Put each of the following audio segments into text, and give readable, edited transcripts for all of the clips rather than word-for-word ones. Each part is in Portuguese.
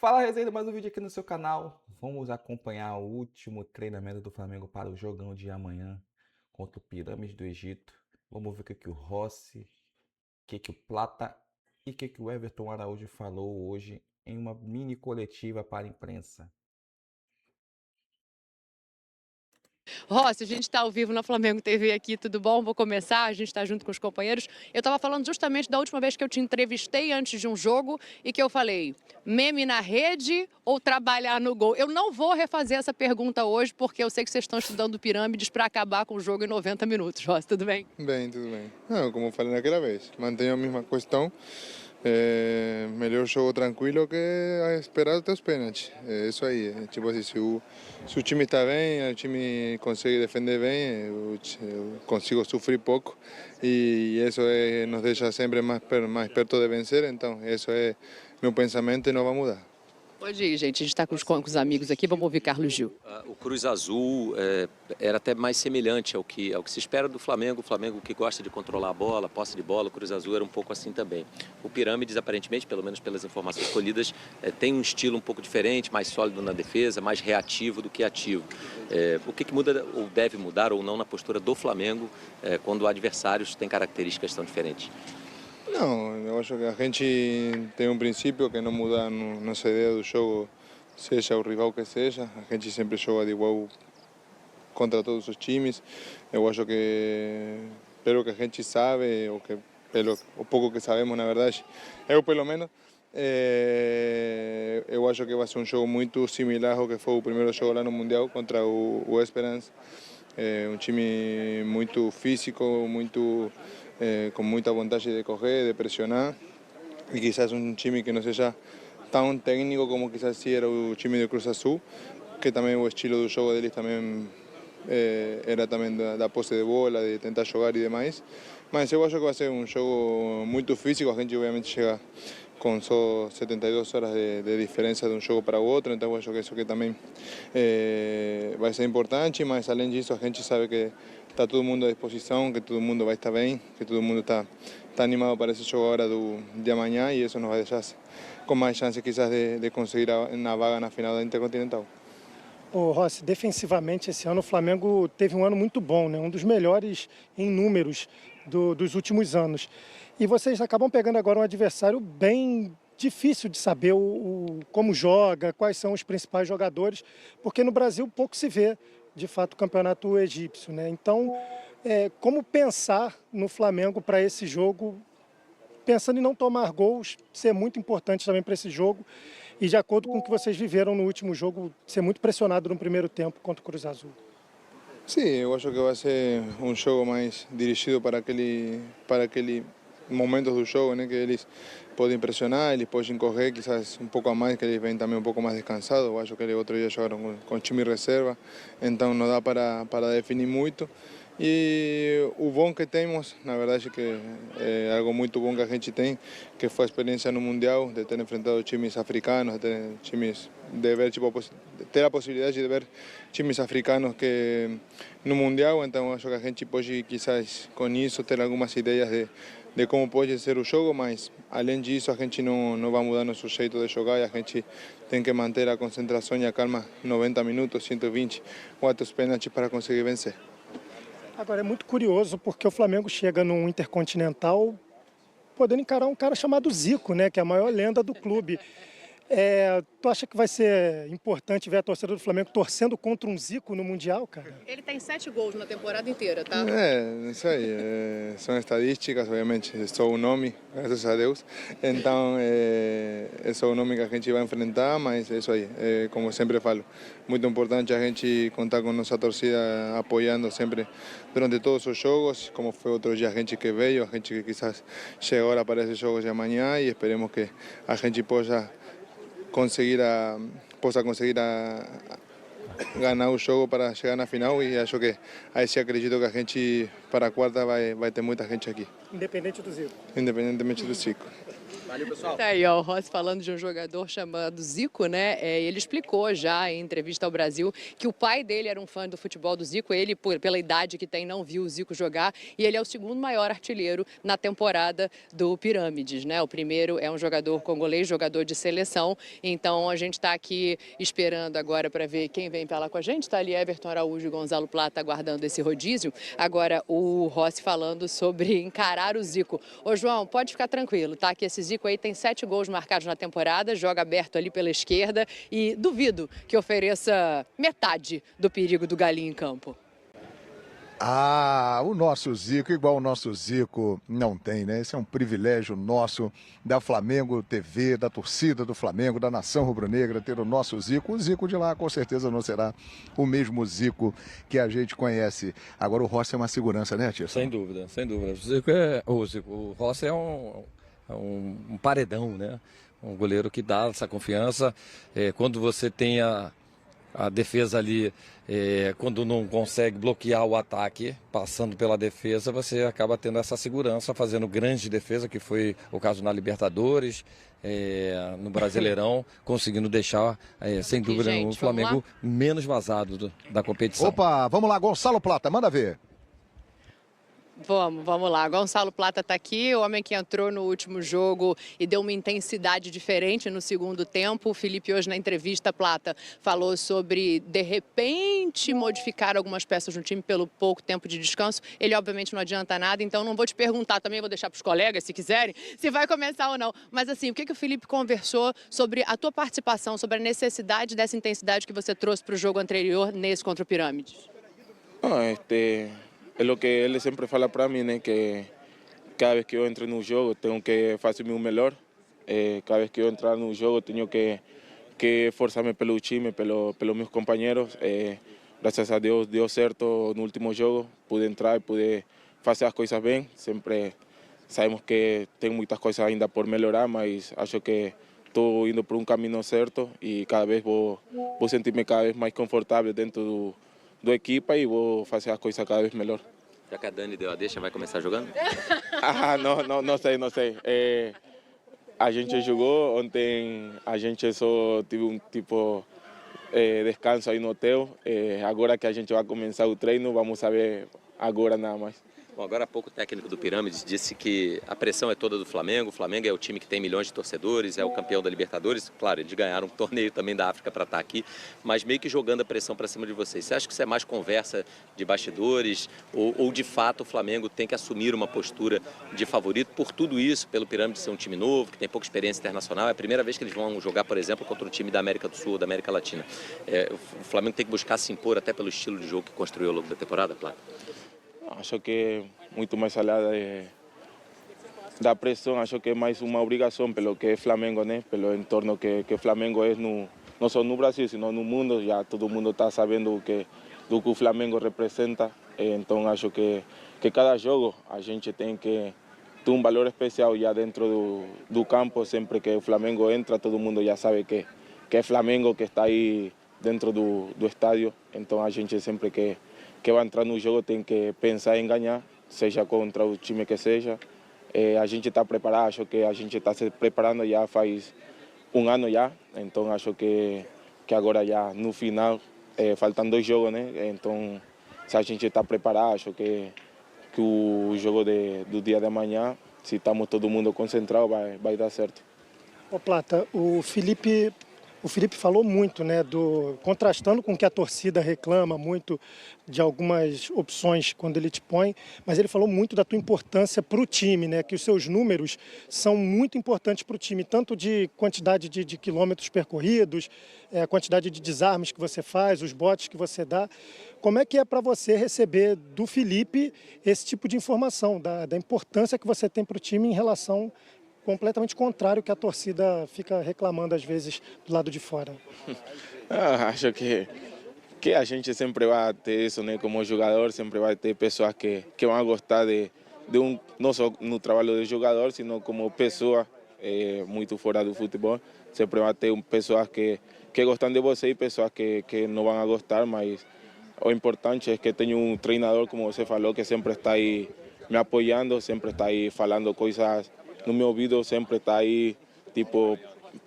Fala, Resenha, mais um vídeo aqui no seu canal. Vamos acompanhar o último treinamento do Flamengo para o jogão de amanhã contra o Pirâmide do Egito. Vamos ver o que o Rossi, o Plata e o o Everton Araújo falou hoje em uma mini coletiva para a imprensa. Rossi, a gente está ao vivo na Flamengo TV aqui, tudo bom? Vou começar, a gente está junto com os companheiros. Eu estava falando justamente da última vez que eu te entrevistei antes de um jogo e que eu falei, meme na rede ou trabalhar no gol? Eu não vou refazer essa pergunta hoje, porque eu sei que vocês estão estudando pirâmides para acabar com o jogo em 90 minutos. Rossi, tudo bem? Bem, tudo bem. Não, como falei naquela vez, mantenho a mesma questão. Melhor jogo tranquilo que esperar até os pênaltis. É isso aí. Tipo assim, se o time está bem, o time consegue defender bem, eu consigo sofrer pouco e isso nos deixa sempre mais perto de vencer. Então, isso é meu pensamento e não vai mudar. Pode ir, gente, a gente está com os amigos aqui, vamos ouvir Carlos Gil. O Cruz Azul era até mais semelhante ao que se espera do Flamengo. O Flamengo que gosta de controlar a bola, posse de bola, o Cruz Azul era um pouco assim também. O Pirâmides, aparentemente, pelo menos pelas informações colhidas, tem um estilo um pouco diferente, mais sólido na defesa, mais reativo do que ativo. O que muda ou deve mudar ou não na postura do Flamengo quando adversários têm características tão diferentes? Não, eu acho que a gente tem um princípio que não muda nossa ideia do jogo, seja o rival que seja. A gente sempre joga de igual contra todos os times. Eu acho que, pelo que a gente sabe, o pouco que sabemos, na verdade, eu pelo menos, eu acho que vai ser um jogo muito similar ao que foi o primeiro jogo lá no Mundial contra o Esperance. Um time muito físico, com muita vontade de correr, de pressionar, e quizás um time que não seja tão técnico como quizás sí era o time do Cruz Azul, que também o estilo do jogo deles também era também da posse de bola, de tentar jogar e demais. Mas eu acho que vai ser um jogo muito físico. A gente obviamente chega com só 72 horas de diferença de um jogo para o outro, então eu acho que isso que também vai ser importante, mas além disso a gente sabe que está todo mundo à disposição, que todo mundo vai estar bem, que todo mundo está animado para esse jogo agora de amanhã e isso nos vai deixar com mais chances quizás de conseguir na vaga na final da Intercontinental. Ô Rossi, defensivamente esse ano o Flamengo teve um ano muito bom, né? Um dos melhores em números dos últimos anos. E vocês acabam pegando agora um adversário bem difícil de saber como joga, quais são os principais jogadores, porque no Brasil pouco se vê, de fato, o campeonato egípcio, né? Então, como pensar no Flamengo para esse jogo, pensando em não tomar gols, ser muito importante também para esse jogo, e de acordo com o que vocês viveram no último jogo, ser muito pressionado no primeiro tempo contra o Cruz Azul? Sim, eu acho que vai ser um jogo mais dirigido para aquele momento do jogo, né, que eles podem pressionar, eles podem correr quizás um pouco a mais, que eles vêm também um pouco mais descansados. Eu acho que eles outro dia jogaram com time reserva, então não dá para definir muito. E o bom que temos, na verdade, que é algo muito bom que a gente tem, que foi a experiência no Mundial, de ter enfrentado times africanos, de ter times, de ver, tipo, ter a possibilidade de ver times africanos que no Mundial, então acho que a gente pode, quizás, com isso, ter algumas ideias de como pode ser o jogo, mas além disso a gente não vai mudar nosso jeito de jogar e a gente tem que manter a concentração e a calma 90 minutos, 120, quantos pênaltis para conseguir vencer. Agora, é muito curioso porque o Flamengo chega num Intercontinental podendo encarar um cara chamado Zico, né, que é a maior lenda do clube. Tu acha que vai ser importante ver a torcida do Flamengo torcendo contra um Zico no Mundial, cara? Ele tem 7 gols na temporada inteira, tá? Isso aí, são estatísticas, obviamente, é só um nome, graças a Deus. Então, é só um nome que a gente vai enfrentar, mas é isso aí, como eu sempre falo, muito importante a gente contar com nossa torcida apoiando sempre durante todos os jogos, como foi outro dia a gente que veio, a gente que quizás chega agora para esses jogos de amanhã e esperemos que a gente possa conseguir ganhar o jogo para chegar na final e acho que aí sim acredito que a gente para a quarta vai ter muita gente aqui. Independente do Zico. Independentemente do Zico. Valeu, pessoal. Tá aí, ó, o Rossi falando de um jogador chamado Zico, né? Ele explicou já em entrevista ao Brasil que o pai dele era um fã do futebol do Zico. Ele, pela idade que tem, não viu o Zico jogar. E ele é o segundo maior artilheiro na temporada do Pirâmides, né? O primeiro é um jogador congolês, jogador de seleção. Então a gente está aqui esperando agora para ver quem vem falar com a gente. Está ali Everton Araújo e Gonzalo Plata aguardando esse rodízio. Agora o Rossi falando sobre encarar o Zico. Ô, João, pode ficar tranquilo, tá? Que esse Zico aí tem 7 gols marcados na temporada, joga aberto ali pela esquerda e duvido que ofereça metade do perigo do Galinho em campo. Ah, o nosso Zico, igual o nosso Zico, não tem, né? Esse é um privilégio nosso da Flamengo TV, da torcida do Flamengo, da nação rubro-negra, ter o nosso Zico. O Zico de lá com certeza não será o mesmo Zico que a gente conhece. Agora o Rossi é uma segurança, né, Tia? Sem dúvida, sem dúvida. O Rossi é um paredão, né? Um goleiro que dá essa confiança. Quando você tem a defesa ali, quando não consegue bloquear o ataque, passando pela defesa, você acaba tendo essa segurança, fazendo grande defesa, que foi o caso na Libertadores, no Brasileirão, conseguindo deixar, sem dúvida, gente, o Flamengo menos vazado da competição. Opa, vamos lá, Gonçalo Plata, manda ver. Vamos lá. Gonçalo Plata está aqui, o homem que entrou no último jogo e deu uma intensidade diferente no segundo tempo. O Felipe hoje na entrevista, Plata, falou sobre, de repente, modificar algumas peças no time pelo pouco tempo de descanso. Ele, obviamente, não adianta nada, então não vou te perguntar também, vou deixar para os colegas, se quiserem, se vai começar ou não. Mas, assim, o que o Felipe conversou sobre a tua participação, sobre a necessidade dessa intensidade que você trouxe para o jogo anterior, nesse contra o Pirâmides? É o que ele sempre fala para mim, né? Que cada vez que eu entro no jogo, tenho que fazer o meu melhor. Cada vez que eu entrar no jogo, tenho que esforçar-me pelo time, pelos meus companheiros. Graças a Deus, deu certo no último jogo. Pude entrar e pude fazer as coisas bem. Sempre sabemos que tem muitas coisas ainda por melhorar, mas acho que estou indo por um caminho certo e cada vez vou sentir-me cada vez mais confortável dentro do equipa e vou fazer as coisas cada vez melhor. Já que a Dani deu a deixa, vai começar jogando? Não sei. A gente jogou, ontem a gente só teve um descanso aí no hotel. Agora que a gente vai começar o treino, vamos saber agora nada mais. Bom, agora há pouco o técnico do Pirâmides disse que a pressão é toda do Flamengo. O Flamengo é o time que tem milhões de torcedores, é o campeão da Libertadores. Claro, eles ganharam um torneio também da África para estar aqui, mas meio que jogando a pressão para cima de vocês. Você acha que isso é mais conversa de bastidores ou de fato o Flamengo tem que assumir uma postura de favorito por tudo isso, pelo Pirâmides ser um time novo, que tem pouca experiência internacional? É a primeira vez que eles vão jogar, por exemplo, contra um time da América do Sul ou da América Latina. O Flamengo tem que buscar se impor até pelo estilo de jogo que construiu ao longo da temporada, claro. Acho que muito mais além da pressão, acho que é mais uma obrigação pelo que é Flamengo, né? Pelo entorno que Flamengo é não só no Brasil, sino no mundo. Já todo mundo está sabendo do que o Flamengo representa. Então acho que cada jogo a gente tem que ter um valor especial já dentro do campo. Sempre que o Flamengo entra, todo mundo já sabe que é Flamengo que está aí dentro do estádio. Então a gente sempre que vai entrar no jogo tem que pensar em ganhar, seja contra o time que seja. A gente está preparado, acho que a gente está se preparando já faz um ano já, então acho que agora já no final, faltam 2 jogos, né? Então se a gente está preparado, acho que o jogo do dia de amanhã, se estamos todo mundo concentrado, vai dar certo. Ô Plata, o Felipe falou muito, né, contrastando com o que a torcida reclama muito de algumas opções quando ele te põe, mas ele falou muito da tua importância para o time, né, que os seus números são muito importantes para o time, tanto de quantidade de quilômetros percorridos, a quantidade de desarmes que você faz, os botes que você dá. Como é que é para você receber do Felipe esse tipo de informação, da importância que você tem para o time em relação completamente contrário que a torcida fica reclamando às vezes do lado de fora? Acho que a gente sempre vai ter isso, né? Como jogador, sempre vai ter pessoas que vão gostar de não só no trabalho de jogador, sino como pessoa muito fora do futebol. Sempre vai ter pessoas que gostam de você e pessoas que não vão gostar, mas o importante é que tenho um treinador, como você falou, que sempre está aí me apoiando, sempre está aí falando coisas no meu ouvido sempre está aí, tipo,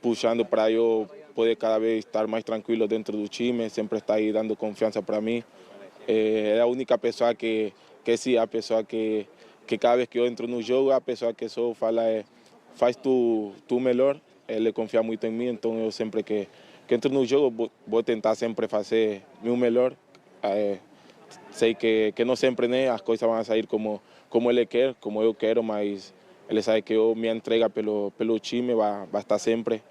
puxando para eu poder cada vez estar mais tranquilo dentro do time, sempre está aí dando confiança para mim. É a única pessoa que sim, a pessoa que cada vez que eu entro no jogo, a pessoa que só fala faz tu melhor. Ele confia muito em mim, então eu sempre que entro no jogo vou tentar sempre fazer meu melhor. Sei que não sempre, né, as coisas vão sair como ele quer, como eu quero, mas ele sabe que minha entrega pelo time vai estar sempre.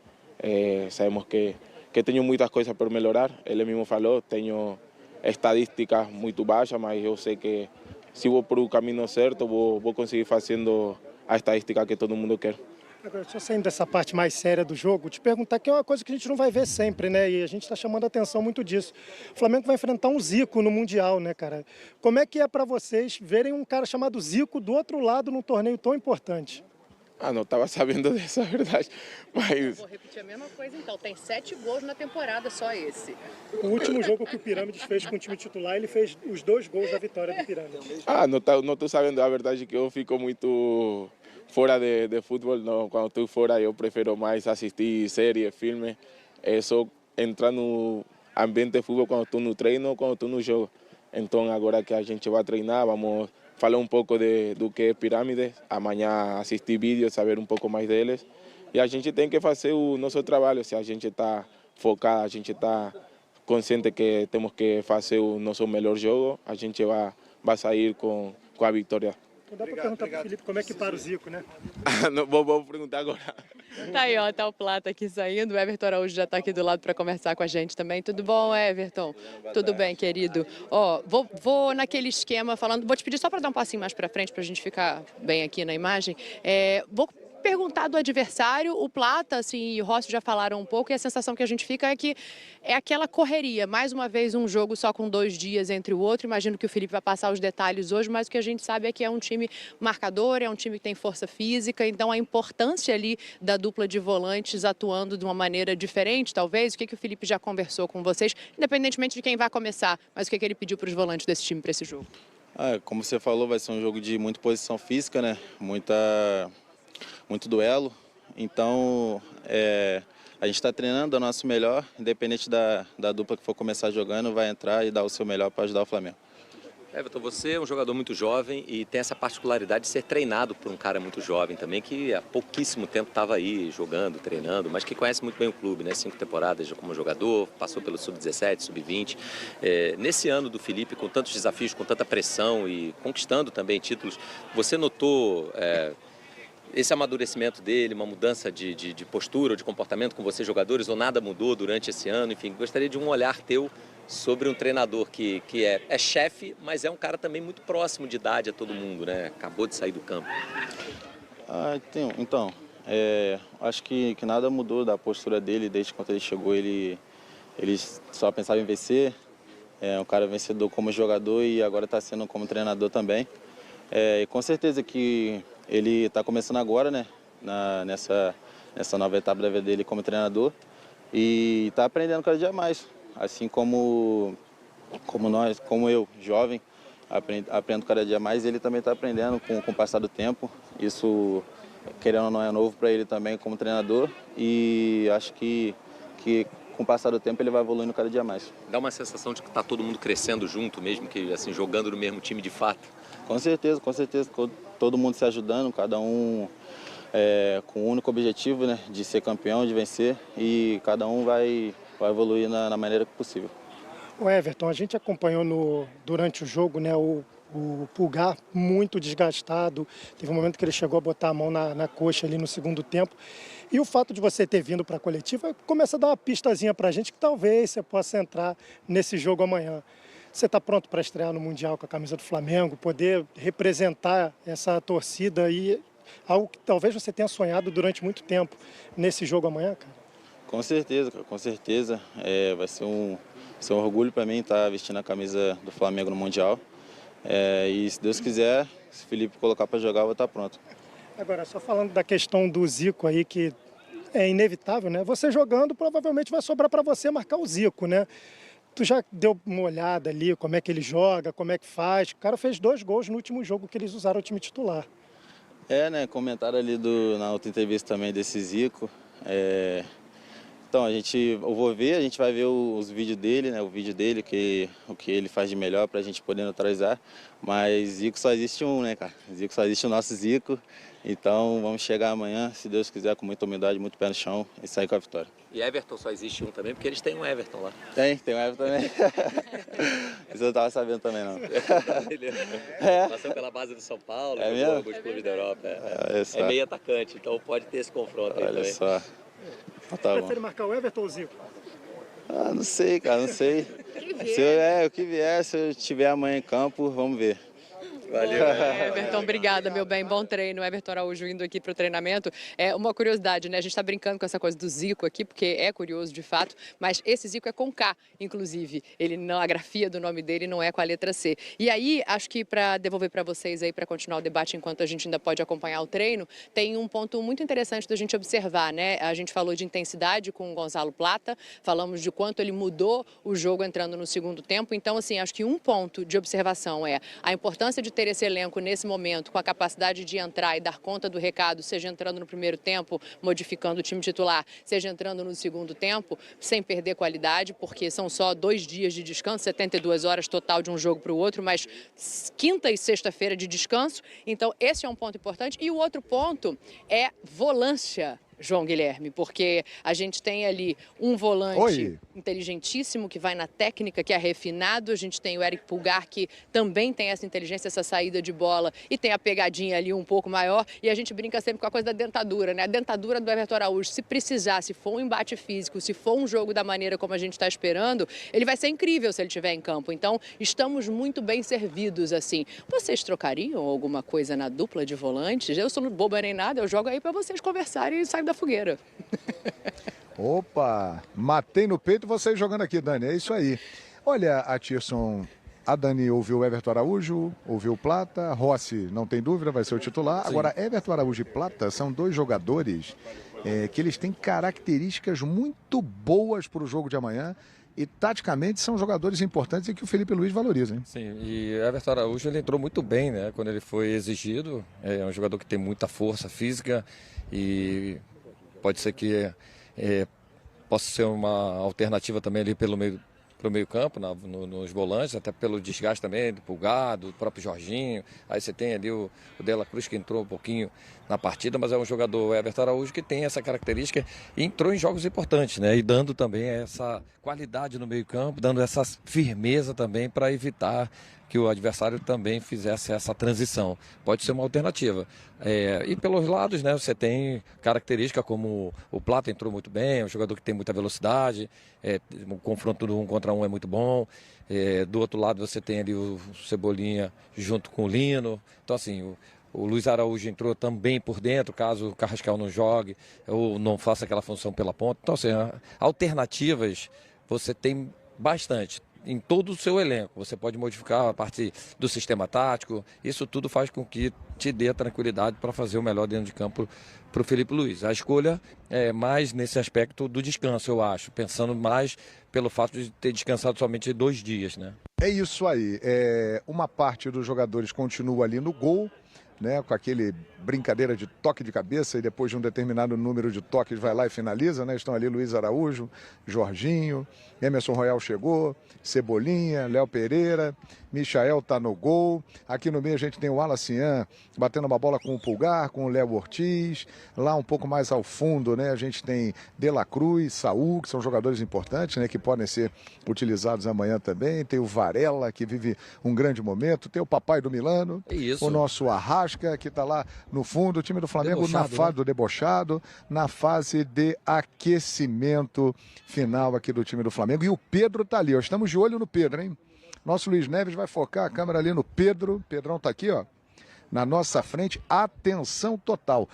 Sabemos que tenho muitas coisas por melhorar. Ele mesmo falou, tenho estadísticas muito baixas, mas eu sei que se vou por o caminho certo, vou conseguir fazendo a estadística que todo mundo quer. Agora, só saindo dessa parte mais séria do jogo, te perguntar que é uma coisa que a gente não vai ver sempre, né? E a gente está chamando a atenção muito disso. O Flamengo vai enfrentar um Zico no Mundial, né, cara? Como é que é para vocês verem um cara chamado Zico do outro lado num torneio tão importante? Não estava sabendo dessa verdade, mas... Vou repetir a mesma coisa então, tem 7 gols na temporada, só esse. O último jogo que o Pirâmides fez com o time titular, ele fez os 2 gols da vitória do Pirâmides. Não estou sabendo a verdade, que eu fico muito fora de futebol. Não, quando estou fora eu prefiro mais assistir séries, filmes. É só entrar no ambiente de futebol quando estou no treino ou quando estou no jogo. Então agora que a gente vai treinar, vamos falar um pouco do que é Pirâmides, amanhã assistir vídeos, saber um pouco mais deles. E a gente tem que fazer o nosso trabalho. Se a gente está focado, a gente está consciente que temos que fazer o nosso melhor jogo, a gente vai sair com a vitória. Não dá para perguntar para o Felipe como é que para o Zico, né? Não, vou perguntar agora. Tá aí, ó, tá o Plata aqui saindo. O Everton Araújo já tá aqui do lado para conversar com a gente também. Tudo bom, Everton? Tudo bem, querido. Ó, vou naquele esquema falando, vou te pedir só para dar um passinho mais para frente para a gente ficar bem aqui na imagem. Vou perguntar do adversário, o Plata, assim, e o Rossi já falaram um pouco, e a sensação que a gente fica é que é aquela correria. Mais uma vez, um jogo só com 2 dias entre o outro. Imagino que o Felipe vai passar os detalhes hoje, mas o que a gente sabe é que é um time marcador, é um time que tem força física, então a importância ali da dupla de volantes atuando de uma maneira diferente, talvez. O que o Felipe já conversou com vocês, independentemente de quem vai começar, mas o que ele pediu para os volantes desse time para esse jogo? Como você falou, vai ser um jogo de muita posição física, né? Muito duelo, então a gente está treinando o nosso melhor, independente da dupla que for começar jogando, vai entrar e dar o seu melhor para ajudar o Flamengo. Everton, você é um jogador muito jovem e tem essa particularidade de ser treinado por um cara muito jovem também, que há pouquíssimo tempo estava aí jogando, treinando, mas que conhece muito bem o clube, né? 5 temporadas como jogador, passou pelo Sub-17, Sub-20. Nesse ano do Felipe, com tantos desafios, com tanta pressão e conquistando também títulos, você notou esse amadurecimento dele, uma mudança de postura ou de comportamento com vocês jogadores, ou nada mudou durante esse ano? Enfim, gostaria de um olhar teu sobre um treinador que é chefe, mas é um cara também muito próximo de idade a todo mundo, né? Acabou de sair do campo. Então, acho que nada mudou da postura dele desde quando ele chegou. Ele só pensava em vencer, é um cara vencedor como jogador e agora está sendo como treinador também. E com certeza que ele está começando agora, né, nessa nova etapa da vida dele como treinador e está aprendendo cada dia mais, assim como eu, jovem, aprendo cada dia mais. Ele também está aprendendo com o passar do tempo. Isso, querendo ou não, é novo para ele também como treinador e acho que com o passar do tempo ele vai evoluindo cada dia mais. Dá uma sensação de que está todo mundo crescendo junto, mesmo que assim jogando no mesmo time de fato? Com certeza. Todo mundo se ajudando, cada um com o único objetivo, né, de ser campeão, de vencer, e cada um vai evoluir na maneira possível. O Everton, a gente acompanhou durante o jogo, né, o Pulgar muito desgastado. Teve um momento que ele chegou a botar a mão na coxa ali no segundo tempo. E o fato de você ter vindo para a coletiva começa a dar uma pistazinha para a gente que talvez você possa entrar nesse jogo amanhã. Você está pronto para estrear no Mundial com a camisa do Flamengo, poder representar essa torcida e algo que talvez você tenha sonhado durante muito tempo nesse jogo amanhã, cara? Com certeza, cara, com certeza. Vai ser um orgulho para mim estar vestindo a camisa do Flamengo no Mundial. E se Deus quiser, se o Felipe colocar para jogar, eu vou estar pronto. Agora, só falando da questão do Zico aí, que é inevitável, né? Você jogando, provavelmente vai sobrar para você marcar o Zico, né? Tu já deu uma olhada ali, como é que ele joga, como é que faz? O cara fez 2 gols no último jogo que eles usaram o time titular. Né, comentaram ali na outra entrevista também desse Zico. Então, eu vou ver, a gente vai ver os vídeos dele, né, o vídeo dele, o que ele faz de melhor pra gente poder neutralizar. Mas Zico só existe um, né, cara? Zico só existe o nosso Zico. Então, vamos chegar amanhã, se Deus quiser, com muita humildade, muito pé no chão e sair com a vitória. E Everton só existe um também, porque eles têm um Everton lá. Tem um Everton também. Isso eu não tava sabendo também, não. Passou pela base do São Paulo, É jogou mesmo? alguns clubes da Europa. Só. É meio atacante, então pode ter esse confronto aí Olha também. só. Tá bom. Prefere marcar o Everton ou o Zico? Não sei, cara, não sei. O que vier, se eu estiver amanhã em campo, vamos ver. Valeu. Everton, obrigada, meu bem. Bom treino. Everton Araújo indo aqui para o treinamento. É uma curiosidade, né? A gente está brincando com essa coisa do Zico aqui, porque é curioso de fato, mas esse Zico é com K, inclusive. Ele não, a grafia do nome dele não é com a letra C. E aí, acho que para devolver para vocês aí, para continuar o debate enquanto a gente ainda pode acompanhar o treino, tem um ponto muito interessante da gente observar, né? A gente falou de intensidade com o Gonzalo Plata, falamos de quanto ele mudou o jogo entrando no segundo tempo. Então, assim, acho que um ponto de observação é a importância de ter esse elenco nesse momento, com a capacidade de entrar e dar conta do recado, seja entrando no primeiro tempo, modificando o time titular, seja entrando no segundo tempo, sem perder qualidade, porque são só 2 dias de descanso, 72 horas total de um jogo para o outro, mas quinta e sexta-feira de descanso. Então, esse é um ponto importante. E o outro ponto é volância, João Guilherme, porque a gente tem ali um volante inteligentíssimo que vai na técnica, que é refinado. A gente tem o Eric Pulgar, que também tem essa inteligência, essa saída de bola e tem a pegadinha ali um pouco maior. E a gente brinca sempre com a coisa da dentadura, né? A dentadura do Everton Araújo, se precisar, se for um embate físico, se for um jogo da maneira como a gente está esperando, ele vai ser incrível se ele estiver em campo. Então, estamos muito bem servidos, assim. Vocês trocariam alguma coisa na dupla de volantes? Eu sou boba nem nada, eu jogo aí para vocês conversarem e sair da fogueira. Opa, matei no peito vocês jogando aqui, Dani, é isso aí. Olha, Atirson, a Dani ouviu o Everton Araújo, ouviu o Plata, Rossi, não tem dúvida, vai ser o titular. Sim. Agora, Everton Araújo e Plata são 2 jogadores que eles têm características muito boas para o jogo de amanhã. E, taticamente, são jogadores importantes e que o Felipe Luiz valoriza, hein? Sim, e Everton Araújo, ele entrou muito bem, né? Quando ele foi exigido. É um jogador que tem muita força física e pode ser que possa ser uma alternativa também ali pelo meio campo, nos volantes, até pelo desgaste também do Pulgar, do próprio Jorginho. Aí você tem ali o Dela Cruz, que entrou um pouquinho na partida, mas é um jogador, Everton Araújo, que tem essa característica e entrou em jogos importantes, né? E dando também essa qualidade no meio campo, dando essa firmeza também para evitar que o adversário também fizesse essa transição. Pode ser uma alternativa. E pelos lados, né, você tem característica como o Plata entrou muito bem, é um jogador que tem muita velocidade, o confronto do 1 contra 1 é muito bom. Do outro lado você tem ali o Cebolinha junto com o Lino. Então, assim, o Luiz Araújo entrou também por dentro, caso o Carrascal não jogue ou não faça aquela função pela ponta. Então, assim, alternativas você tem bastante em todo o seu elenco. Você pode modificar a parte do sistema tático. Isso tudo faz com que te dê a tranquilidade para fazer o melhor dentro de campo para o Felipe Luiz. A escolha é mais nesse aspecto do descanso, eu acho, pensando mais pelo fato de ter descansado somente 2 dias, né? É isso aí. Uma parte dos jogadores continua ali no gol, né, com aquele brincadeira de toque de cabeça e depois de um determinado número de toques vai lá e finaliza, né? Estão ali Luiz Araújo, Jorginho, Emerson Royal chegou, Cebolinha, Léo Pereira, Michael tá no gol. Aqui no meio a gente tem o Alacian batendo uma bola com o Pulgar, com o Léo Ortiz. Lá um pouco mais ao fundo, né, a gente tem De La Cruz, Saúl, que são jogadores importantes, né, que podem ser utilizados amanhã também. Tem o Varela, que vive um grande momento. Tem o papai do Milano, o nosso Arrasca, que está lá no fundo. O time do Flamengo debochado, na fase do debochado, na fase de aquecimento final aqui do time do Flamengo. E o Pedro tá ali, ó. Estamos de olho no Pedro, hein? Nosso Luiz Neves vai focar a câmera ali no Pedro. Pedrão tá aqui, ó, na nossa frente. Atenção total.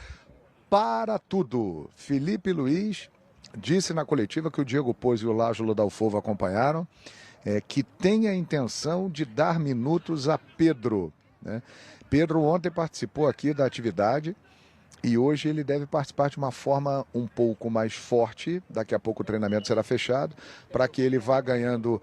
Para tudo. Felipe Luiz disse na coletiva que o Diego Pous e o Lájulo Dalfovo acompanharam, que tem a intenção de dar minutos a Pedro, né? Pedro ontem participou aqui da atividade e hoje ele deve participar de uma forma um pouco mais forte. Daqui a pouco o treinamento será fechado para que ele vá ganhando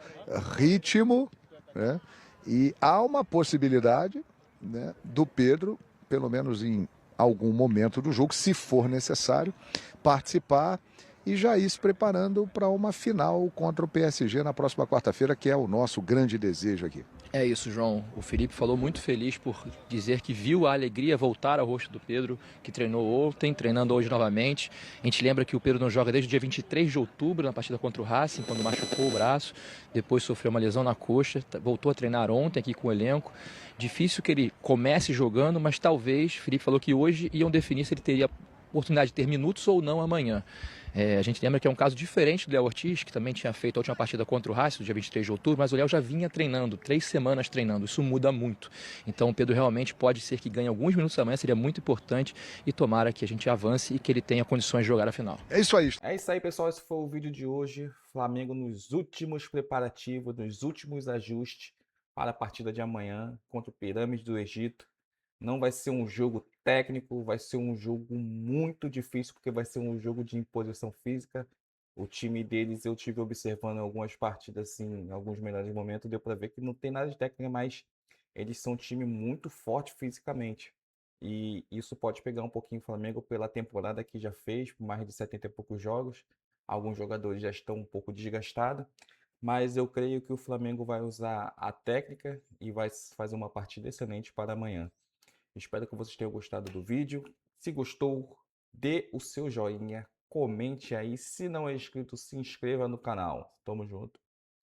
ritmo, né? E há uma possibilidade, né, do Pedro, pelo menos em algum momento do jogo, se for necessário, participar e já ir se preparando para uma final contra o PSG na próxima quarta-feira, que é o nosso grande desejo aqui. É isso, João. O Felipe falou muito feliz por dizer que viu a alegria voltar ao rosto do Pedro, que treinou ontem, treinando hoje novamente. A gente lembra que o Pedro não joga desde o dia 23 de outubro, na partida contra o Racing, quando machucou o braço, depois sofreu uma lesão na coxa, voltou a treinar ontem aqui com o elenco. Difícil que ele comece jogando, mas talvez, o Felipe falou que hoje iam definir se ele teria oportunidade de ter minutos ou não amanhã. A gente lembra que é um caso diferente do Léo Ortiz, que também tinha feito a última partida contra o Racing, no dia 23 de outubro, mas o Léo já vinha treinando, 3 semanas treinando, isso muda muito. Então o Pedro realmente pode ser que ganhe alguns minutos amanhã, seria muito importante e tomara que a gente avance e que ele tenha condições de jogar a final. É isso aí. É isso aí, pessoal. Esse foi o vídeo de hoje. Flamengo nos últimos preparativos, nos últimos ajustes para a partida de amanhã contra o Pirâmide do Egito. Não vai ser um jogo técnico, vai ser um jogo muito difícil, porque vai ser um jogo de imposição física. O time deles, eu tive observando algumas partidas, assim, em alguns melhores momentos, deu para ver que não tem nada de técnica, mas eles são um time muito forte fisicamente. E isso pode pegar um pouquinho o Flamengo pela temporada que já fez, por mais de 70 e poucos jogos. Alguns jogadores já estão um pouco desgastados, mas eu creio que o Flamengo vai usar a técnica e vai fazer uma partida excelente para amanhã. Espero que vocês tenham gostado do vídeo. Se gostou, dê o seu joinha, comente aí. Se não é inscrito, se inscreva no canal. Tamo junto.